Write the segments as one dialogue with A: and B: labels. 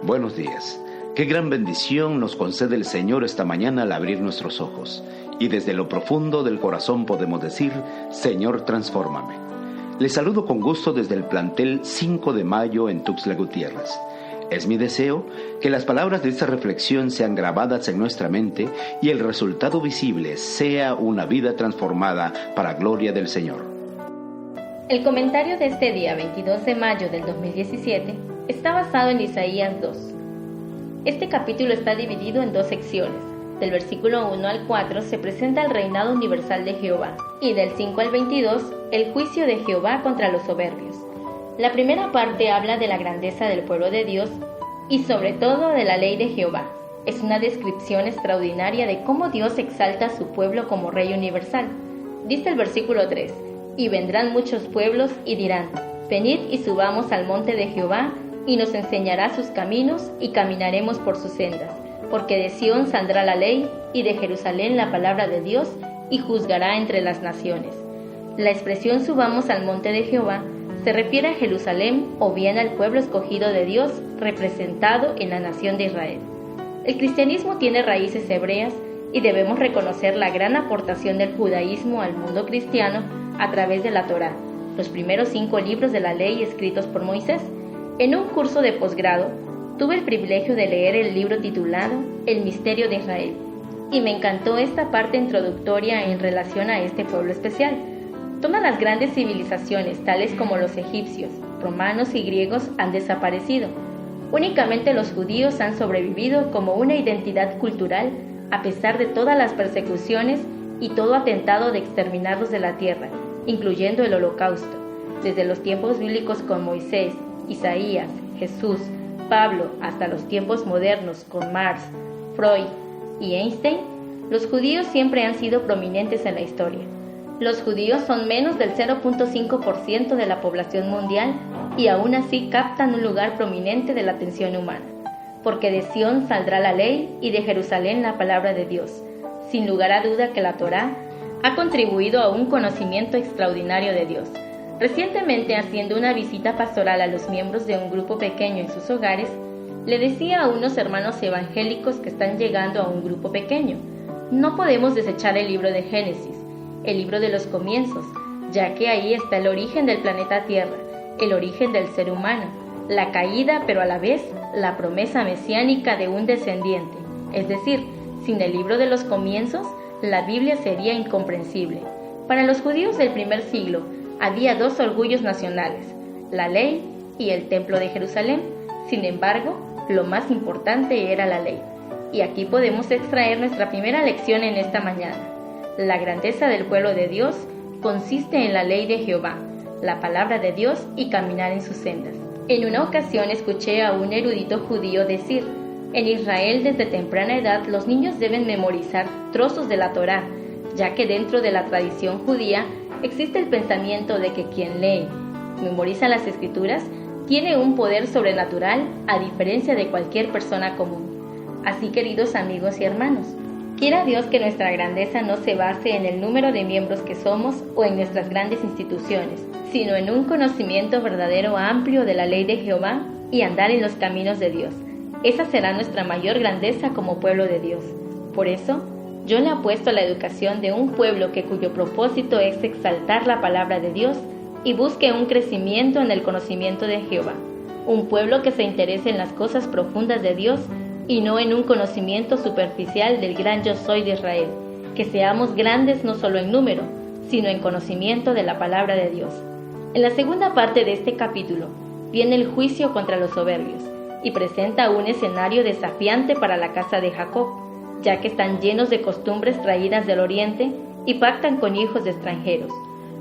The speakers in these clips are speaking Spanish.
A: Buenos días. Qué gran bendición nos concede el Señor esta mañana al abrir nuestros ojos. Y desde lo profundo del corazón podemos decir, Señor, transfórmame. Les saludo con gusto desde el plantel 5 de Mayo en Tuxtla Gutiérrez. Es mi deseo que las palabras de esta reflexión sean grabadas en nuestra mente y el resultado visible sea una vida transformada para gloria del Señor.
B: El comentario de este día 22 de mayo del 2017 está basado en Isaías 2. Este capítulo está dividido en dos secciones. Del versículo 1 al 4 se presenta el reinado universal de Jehová y del 5 al 22 el juicio de Jehová contra los soberbios. La primera parte habla de la grandeza del pueblo de Dios y sobre todo de la ley de Jehová. Es una descripción extraordinaria de cómo Dios exalta a su pueblo como Rey universal. Dice el versículo 3, y vendrán muchos pueblos y dirán, venid y subamos al monte de Jehová, y nos enseñará sus caminos y caminaremos por sus sendas. Porque de Sión saldrá la ley y de Jerusalén la palabra de Dios y juzgará entre las naciones. La expresión subamos al monte de Jehová se refiere a Jerusalén o bien al pueblo escogido de Dios representado en la nación de Israel. El cristianismo tiene raíces hebreas y debemos reconocer la gran aportación del judaísmo al mundo cristiano a través de la Torá, los primeros 5 libros de la ley escritos por Moisés. En un curso de posgrado, tuve el privilegio de leer el libro titulado El misterio de Israel, y me encantó esta parte introductoria en relación a este pueblo especial. Todas las grandes civilizaciones, tales como los egipcios, romanos y griegos, han desaparecido. Únicamente los judíos han sobrevivido como una identidad cultural a pesar de todas las persecuciones y todo atentado de exterminarlos de la tierra, incluyendo el Holocausto. Desde los tiempos bíblicos con Moisés, Isaías, Jesús, Pablo, hasta los tiempos modernos con Marx, Freud y Einstein, los judíos siempre han sido prominentes en la historia. Los judíos son menos del 0.5% de la población mundial y aún así captan un lugar prominente de la atención humana. Porque de Sión saldrá la ley y de Jerusalén la palabra de Dios. Sin lugar a duda que la Torá ha contribuido a un conocimiento extraordinario de Dios. Recientemente, haciendo una visita pastoral a los miembros de un grupo pequeño en sus hogares, le decía a unos hermanos evangélicos que están llegando a un grupo pequeño, no podemos desechar el libro de Génesis, el libro de los comienzos, ya que ahí está el origen del planeta Tierra, el origen del ser humano, la caída, pero a la vez la promesa mesiánica de un descendiente. Es decir, sin el libro de los comienzos, la Biblia sería incomprensible. Para los judíos del primer siglo, había 2 orgullos nacionales, la ley y el templo de Jerusalén. Sin embargo, lo más importante era la ley. Y aquí podemos extraer nuestra primera lección en esta mañana. La grandeza del pueblo de Dios consiste en la ley de Jehová, la palabra de Dios y caminar en sus sendas. En una ocasión escuché a un erudito judío decir, en Israel desde temprana edad los niños deben memorizar trozos de la Torá, ya que dentro de la tradición judía existe el pensamiento de que quien lee, memoriza las escrituras, tiene un poder sobrenatural a diferencia de cualquier persona común. Así, queridos amigos y hermanos, quiera Dios que nuestra grandeza no se base en el número de miembros que somos o en nuestras grandes instituciones, sino en un conocimiento verdadero amplio de la ley de Jehová y andar en los caminos de Dios. Esa será nuestra mayor grandeza como pueblo de Dios. Por eso, yo le apuesto a la educación de un pueblo cuyo propósito es exaltar la palabra de Dios y busque un crecimiento en el conocimiento de Jehová. Un pueblo que se interese en las cosas profundas de Dios y no en un conocimiento superficial del gran yo soy de Israel. Que seamos grandes no solo en número, sino en conocimiento de la palabra de Dios. En la segunda parte de este capítulo viene el juicio contra los soberbios y presenta un escenario desafiante para la casa de Jacob, ya que están llenos de costumbres traídas del oriente y pactan con hijos de extranjeros.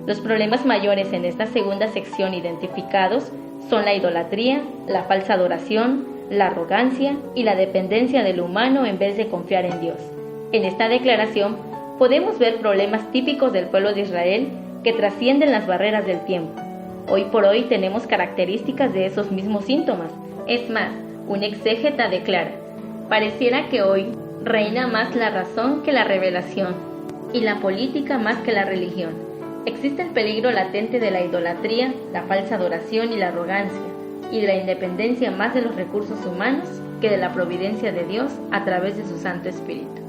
B: Los problemas mayores en esta segunda sección identificados son la idolatría, la falsa adoración, la arrogancia y la dependencia del humano en vez de confiar en Dios. En esta declaración podemos ver problemas típicos del pueblo de Israel que trascienden las barreras del tiempo. Hoy por hoy tenemos características de esos mismos síntomas. Es más, un exégeta declara, pareciera que hoy reina más la razón que la revelación, y la política más que la religión. Existe el peligro latente de la idolatría, la falsa adoración y la arrogancia. y de la independencia más de los recursos humanos que de la providencia de Dios a través de su Santo Espíritu.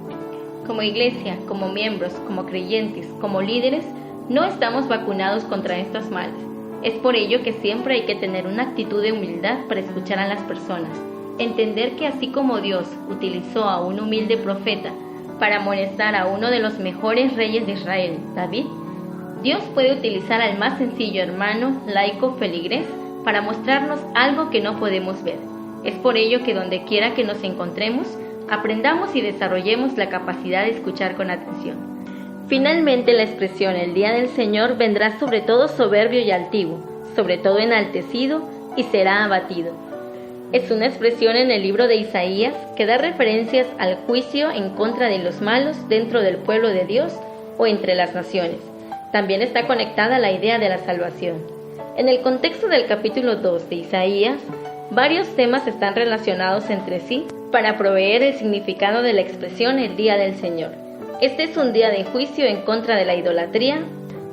B: Como iglesia, como miembros, como creyentes, como líderes, no estamos vacunados contra estos males. Es por ello que siempre hay que tener una actitud de humildad para escuchar a las personas, entender que así como Dios utilizó a un humilde profeta para amonestar a uno de los mejores reyes de Israel, David, Dios puede utilizar al más sencillo hermano, laico, feligrés, para mostrarnos algo que no podemos ver. Es por ello que donde quiera que nos encontremos, aprendamos y desarrollemos la capacidad de escuchar con atención. Finalmente, la expresión el día del Señor vendrá sobre todo soberbio y altivo, sobre todo enaltecido y será abatido. Es una expresión en el libro de Isaías que da referencias al juicio en contra de los malos dentro del pueblo de Dios o entre las naciones. También está conectada a la idea de la salvación. En el contexto del capítulo 2 de Isaías, varios temas están relacionados entre sí para proveer el significado de la expresión el día del Señor. Este es un día de juicio en contra de la idolatría,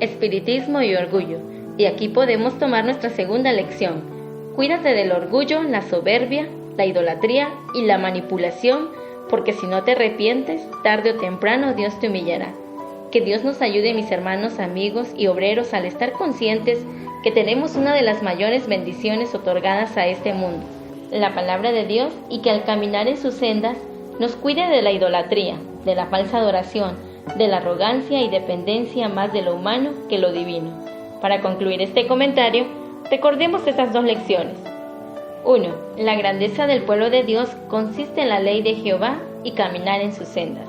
B: espiritismo y orgullo. Y aquí podemos tomar nuestra segunda lección. Cuídate del orgullo, la soberbia, la idolatría y la manipulación, porque si no te arrepientes, tarde o temprano Dios te humillará. Que Dios nos ayude, mis hermanos, amigos y obreros, al estar conscientes que tenemos una de las mayores bendiciones otorgadas a este mundo, la palabra de Dios, y que al caminar en sus sendas nos cuide de la idolatría, de la falsa adoración, de la arrogancia y dependencia más de lo humano que lo divino. Para concluir este comentario, recordemos estas dos lecciones. 1. La grandeza del pueblo de Dios consiste en la ley de Jehová y caminar en sus sendas.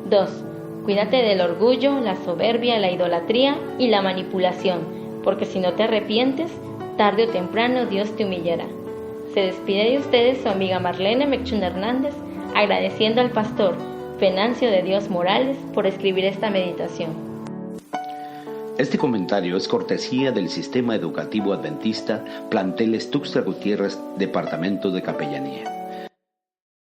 B: 2. Cuídate del orgullo, la soberbia, la idolatría y la manipulación, porque si no te arrepientes, tarde o temprano Dios te humillará. Se despide de ustedes su amiga Marlene Mechun Hernández, agradeciendo al pastor Venancio de Dios Morales por escribir esta meditación.
A: Este comentario es cortesía del Sistema Educativo Adventista Planteles Tuxtla Gutiérrez, Departamento de Capellanía.